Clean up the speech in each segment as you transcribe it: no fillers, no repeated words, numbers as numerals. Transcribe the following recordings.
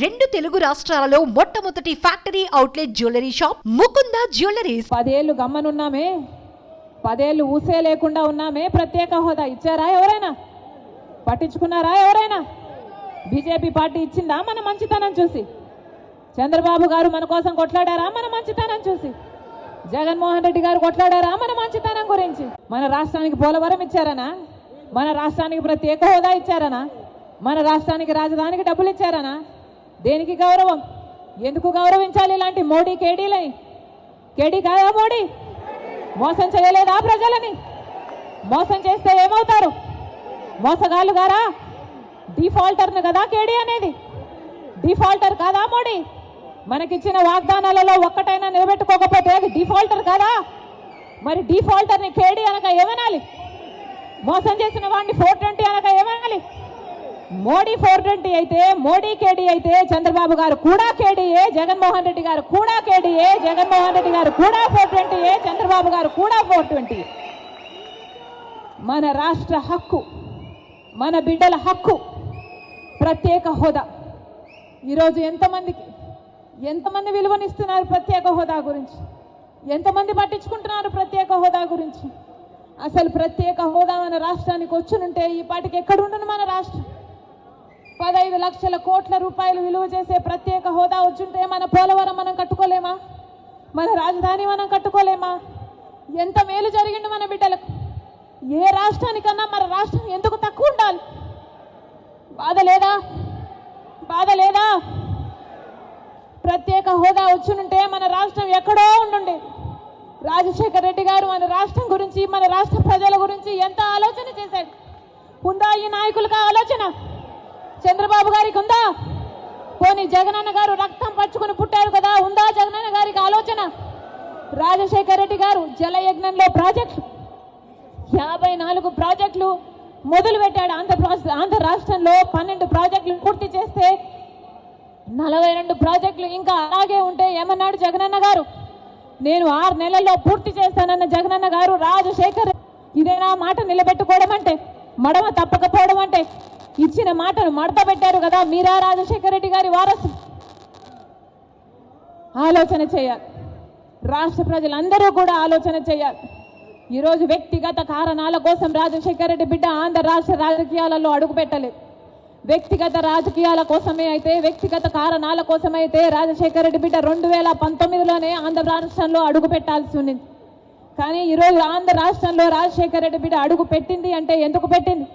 రెండు తెలుగు రాష్ట్రాలలో మొట్టమొదటి factory outlet jewellery shop Mukunda jewelleries. 10 ఏళ్ళు గమ్మనున్నామే, 10 ఏళ్ళు ఊసే లేకుండా ఉన్నామే. ప్రత్యేక హోదా ఇచ్చారా? ఎవరైనా పట్టించుకున్నారా? ఎవరైనా? బీజేపీ పార్టీ ఇచ్చిందా మన మంచితనం చూసి? చంద్రబాబు గారు మన కోసం కొట్లాడారా మన మంచితనం చూసి? జగన్మోహన్ రెడ్డి గారు కొట్లాడారా మన మంచితనం గురించి? మన రాష్ట్రానికి పోలవరం ఇచ్చారనా? మన రాష్ట్రానికి ప్రత్యేక హోదా ఇచ్చారనా? మన రాష్ట్రానికి రాజధానికి డబ్బులు ఇచ్చారనా? దేనికి గౌరవం? ఎందుకు గౌరవించాలి ఇలాంటి మోడీ కేడీలని? కేడీ కాదా మోడీ? మోసం చేయలేదా ప్రజలని? మోసం చేస్తే ఏమవుతారు? మోసగాళ్ళు గారా? డిఫాల్టర్ను కదా కేడీ అనేది? డిఫాల్టర్ కాదా మోడీ? మనకిచ్చిన వాగ్దానాలలో ఒక్కటైనా నిలబెట్టుకోకపోతే అది డిఫాల్టర్ కాదా? మరి డిఫాల్టర్ని కేడీ అనక ఏమనాలి? మోసం చేసిన వాడిని 420 అనక ఏమనాలి? మోడీ 420 అయితే, మోడీ కేడీ అయితే చంద్రబాబు గారు కూడా కేడీయే, జగన్మోహన్ రెడ్డి గారు కూడా కేడీయే, జగన్మోహన్ రెడ్డి గారు కూడా 420, చంద్రబాబు గారు కూడా 420. మన రాష్ట్ర హక్కు, మన బిడ్డల హక్కు ప్రత్యేక హోదా. ఈరోజు ఎంతమంది విలువనిస్తున్నారు ప్రత్యేక హోదా గురించి? ఎంతమంది పట్టించుకుంటున్నారు ప్రత్యేక హోదా గురించి? అసలు ప్రత్యేక హోదా మన రాష్ట్రానికి వచ్చునుంటే ఈ పాటికి ఎక్కడుండును మన రాష్ట్రం? 15 లక్షల కోట్ల రూపాయలు విలువ చేసే ప్రత్యేక హోదా వచ్చుంటే మన పోలవరం మనం కట్టుకోలేమా? మన రాజధాని మనం కట్టుకోలేమా? ఎంత మేలు జరిగిండు మన బిడ్డలకు. ఏ రాష్ట్రానికన్నా మన రాష్ట్రం ఎందుకు తక్కువ ఉండాలి? బాధ లేదా? ప్రత్యేక హోదా వచ్చునుంటే మన రాష్ట్రం ఎక్కడో ఉండుండే. రాజశేఖర్ రెడ్డి గారు మన రాష్ట్రం గురించి, మన రాష్ట్ర ప్రజల గురించి ఎంత ఆలోచన చేశాడు. ఉందా ఈ నాయకులకు ఆలోచన? చంద్రబాబు గారికి ఉందా? పోనీ జగనన్న గారు రక్తం పచ్చుకొని పుట్టారు కదా, ఉందా జగనన్న గారికి ఆలోచన? రాజశేఖర్ రెడ్డి గారు జలయజ్ఞంలో ప్రాజెక్టులు 54 ప్రాజెక్టులు మొదలు పెట్టాడు. ఆంధ్ర రాష్ట్రంలో 12 ప్రాజెక్టులు పూర్తి చేస్తే 42 ప్రాజెక్టులు ఇంకా అలాగే ఉంటే ఏమన్నాడు జగనన్న గారు? నేను 6 నెలల్లో పూర్తి చేస్తానన్న జగనన్న గారు రాజశేఖర్, ఇదేనా మాట నిలబెట్టుకోవడం అంటే? మడమ తప్పకపోవడం అంటే? ఇచ్చిన మాటను మడత పెట్టారు కదా మీరా రాజశేఖర్ రెడ్డి గారి వారసు? ఆలోచన చేయాలి. రాష్ట్ర ప్రజలందరూ కూడా ఆలోచన చేయాలి. ఈరోజు వ్యక్తిగత కారణాల కోసం రాజశేఖర్ రెడ్డి బిడ్డ ఆంధ్ర రాష్ట్ర రాజకీయాలలో అడుగు పెట్టలేదు. వ్యక్తిగత రాజకీయాల కోసమే అయితే, వ్యక్తిగత కారణాల కోసమైతే రాజశేఖర్ రెడ్డి బిడ్డ 2019లోనే ఆంధ్ర రాష్ట్రంలో అడుగు పెట్టాల్సి ఉంది. కానీ ఈరోజు ఆంధ్ర రాష్ట్రంలో రాజశేఖర్ రెడ్డి బిడ్డ అడుగు పెట్టింది అంటే ఎందుకు పెట్టింది?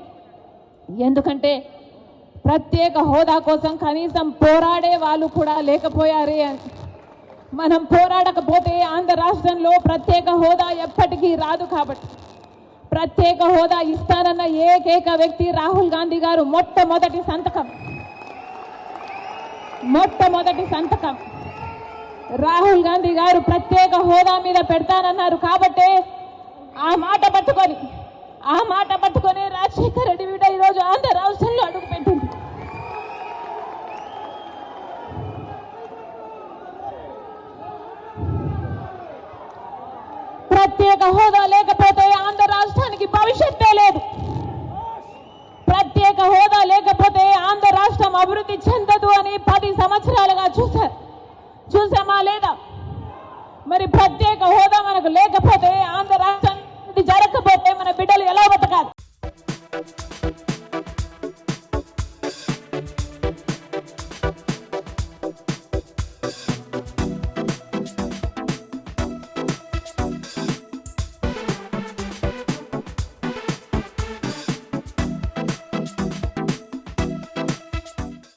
ఎందుకంటే ప్రత్యేక హోదా కోసం కనీసం పోరాడే వాళ్ళు కూడా లేకపోయారే అని. మనం పోరాడకపోతే ఆంధ్ర రాష్ట్రంలో ప్రత్యేక హోదా ఎప్పటికీ రాదు. కాబట్టి ప్రత్యేక హోదా ఇస్తానన్న ఏకైక వ్యక్తి రాహుల్ గాంధీ గారు. మొట్టమొదటి సంతకం రాహుల్ గాంధీ గారు ప్రత్యేక హోదా మీద పెడతానన్నారు. కాబట్టే ఆ మాట పట్టుకొని రాజశేఖర్ రెడ్డి బిడ్డ ఈరోజు ఆంధ్ర రాష్ట్రంలో అడుగుపెట్టింది. ప్రత్యేక హోదా లేకపోతే ఆంధ్ర రాష్ట్రానికి భవిష్యత్తే లేదు. ప్రత్యేక హోదా లేకపోతే ఆంధ్ర రాష్ట్రం అభివృద్ధి చెందదు అని 10 సంవత్సరాలుగా చూసామా లేదా? మరి ప్రత్యేక హోదా మనకు లేకపోతే, ఆంధ్ర రాష్ట్రానికి జరగకపోతే మన బిడ్డలు ఎలా బతకాలి?